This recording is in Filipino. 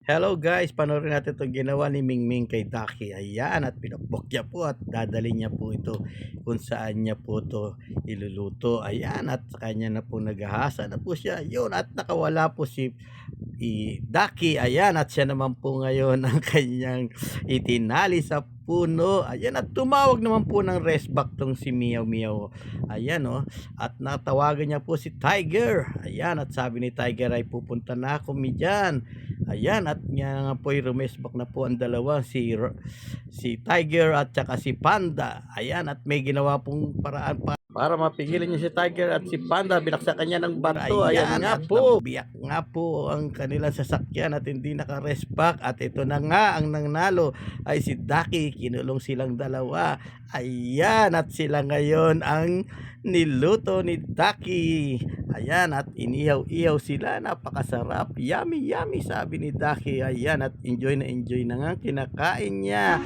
Hello guys, panoorin natin itong ginawa ni Mingming kay Daki. Ayan, at pinakbok niya po at dadali niya po ito kung saan niya po ito iluluto. Ayan, at sa kanya na po naghahasa na po siya. Yun, at nakawala po si Daki. Ayan, at siya naman po ngayon ang kanyang itinali sa puno. Ayan, at tumawag naman po ng restback tong si Meow Meow. Ayan, oh. At natawagan niya po si Tiger. Ayan, at sabi ni Tiger ay pupunta na ako dyan. Ayan, at nga nga po rumesbak na po ang dalawa, si Tiger at saka si Panda. Ayan, at may ginawa pong paraan para mapigilan niya si Tiger at si Panda. Binaksakan niya ng bato. Ayan nga po, biyak nga po ang kanilang sasakyan at hindi naka-resback. At ito na nga, ang nanalo ay si Daki. Kinulong silang dalawa. Ayan, at sila ngayon ang niluto ni Daki. Ayan, at inihaw-ihaw sila. Napakasarap. Yummy, yummy, sabi ni Daki. Ayan, at enjoy na nga kinakain niya.